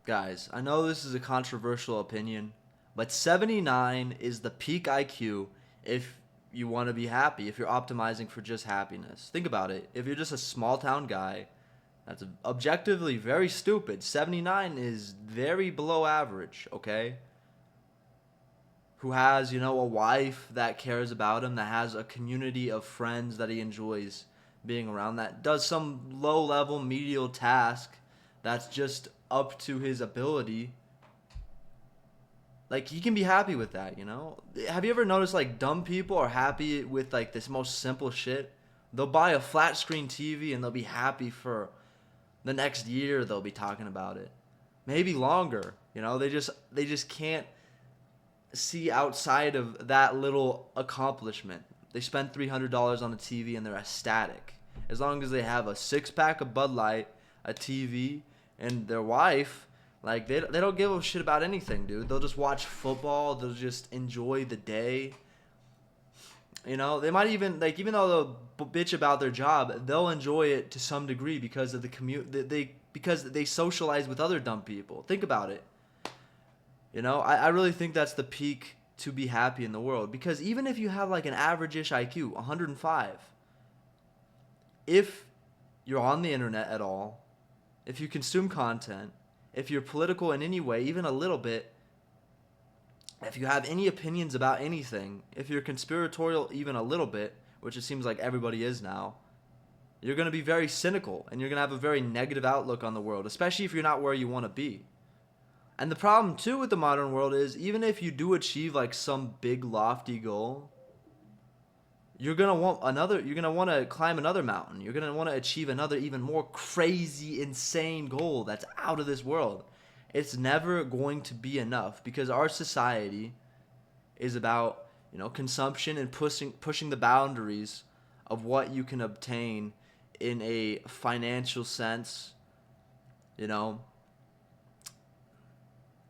Guys, I know this is a controversial opinion, but 79 is the peak IQ if you want to be happy, if you're optimizing for just happiness. Think about it. If you're just a small town guy that's objectively very stupid, 79 is very below average, okay? Who has, a wife that cares about him, that has a community of friends that he enjoys being around, that does some low level medial task that's just up to his ability. Like, he can be happy with that. Have you ever noticed, like, dumb people are happy with, like, this most simple shit? They'll buy a flat screen TV and they'll be happy for the next year. They'll be talking about it, maybe longer. They just can't see outside of that little accomplishment. They spend $300 on a TV and they're ecstatic. As long as they have a six pack of Bud Light, a TV, and their wife, like they don't give a shit about anything, dude. They'll just watch football. They'll just enjoy the day. They might even like even though they'll bitch about their job, they'll enjoy it to some degree because of the commute. Because they socialize with other dumb people. Think about it. I really think that's the peak to be happy in the world. Because even if you have like an average-ish IQ, 105, if you're on the internet at all, if you consume content, if you're political in any way, even a little bit, if you have any opinions about anything, if you're conspiratorial even a little bit, which it seems like everybody is now, you're going to be very cynical and you're going to have a very negative outlook on the world, especially if you're not where you want to be. And the problem too with the modern world is even if you do achieve like some big lofty goal, you're going to want to climb another mountain. You're going to want to achieve another even more crazy insane goal that's out of this world. It's never going to be enough because our society is about, consumption and pushing the boundaries of what you can obtain in a financial sense, you know,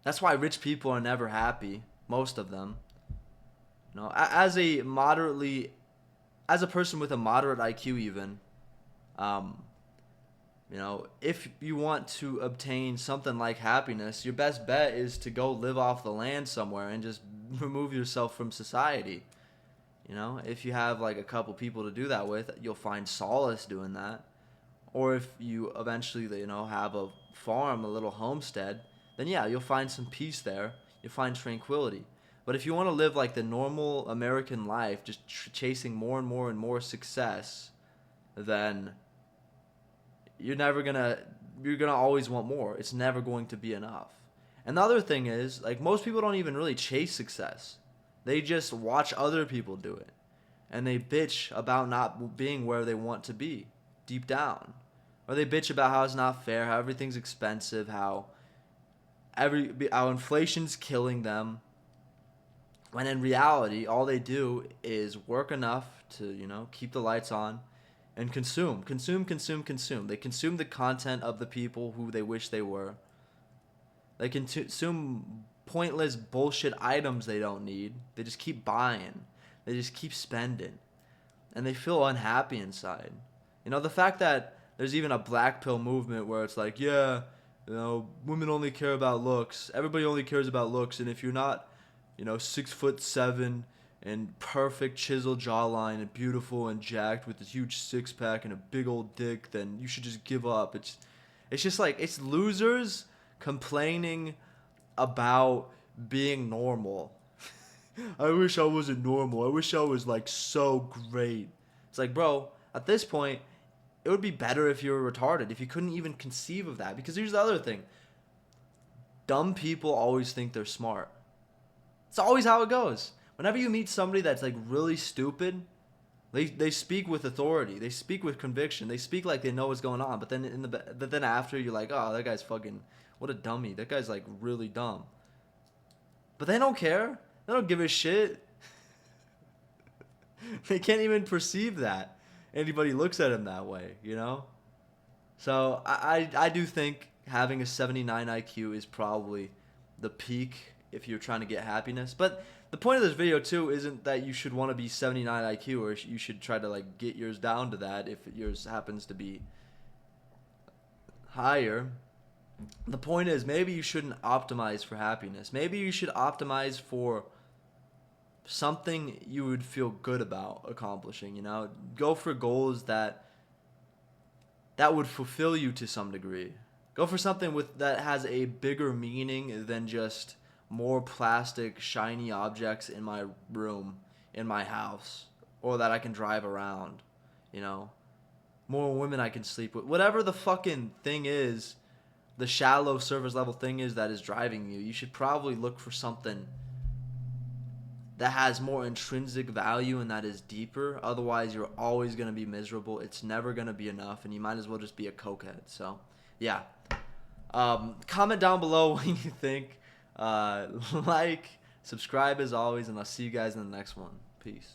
that's why rich people are never happy, most of them. As a person with a moderate IQ, even, um, if you want to obtain something like happiness, your best bet is to go live off the land somewhere and just remove yourself from society. If you have like a couple people to do that with, you'll find solace doing that. Or if you eventually, have a farm, a little homestead, then yeah, you'll find some peace there. You'll find tranquility. But if you want to live like the normal American life, just chasing more and more and more success, then you're never gonna you're gonna always want more. It's never going to be enough. And the other thing is, like most people don't even really chase success. They just watch other people do it. And they bitch about not being where they want to be deep down. Or they bitch about how it's not fair, how everything's expensive, how inflation's killing them. When in reality, all they do is work enough to, keep the lights on and consume, consume, consume, consume. They consume the content of the people who they wish they were. They consume pointless bullshit items they don't need. They just keep buying. They just keep spending. And they feel unhappy inside. The fact that there's even a black pill movement where it's like, yeah, women only care about looks. Everybody only cares about looks. And if you're not, 6'7" and perfect chiseled jawline and beautiful and jacked with a huge six pack and a big old dick, then you should just give up. It's just like it's losers complaining about being normal. I wish I wasn't normal. I wish I was like so great. It's like, bro, at this point, it would be better if you were retarded, if you couldn't even conceive of that. Because here's the other thing. Dumb people always think they're smart. It's always how it goes. Whenever you meet somebody that's like really stupid, they speak with authority. They speak with conviction. They speak like they know what's going on. But then after you're like, oh, that guy's fucking what a dummy. That guy's like really dumb. But they don't care. They don't give a shit. They can't even perceive that anybody looks at him that way. So I do think having a 79 IQ is probably the peak if you're trying to get happiness. But the point of this video too isn't that you should want to be 79 IQ or you should try to like get yours down to that if yours happens to be higher. The point is, maybe you shouldn't optimize for happiness. Maybe you should optimize for something you would feel good about accomplishing, you know? Go for goals that would fulfill you to some degree. Go for something with that has a bigger meaning than just more plastic shiny objects in my room, in my house, or that I can drive around, you know? More women I can sleep with. Whatever the fucking thing is, the shallow surface level thing is that is driving you, you should probably look for something that has more intrinsic value and that is deeper. Otherwise, you're always going to be miserable. It's never going to be enough, and you might as well just be a cokehead. So, yeah. Comment down below what you think. Like, subscribe as always, and I'll see you guys in the next one. Peace.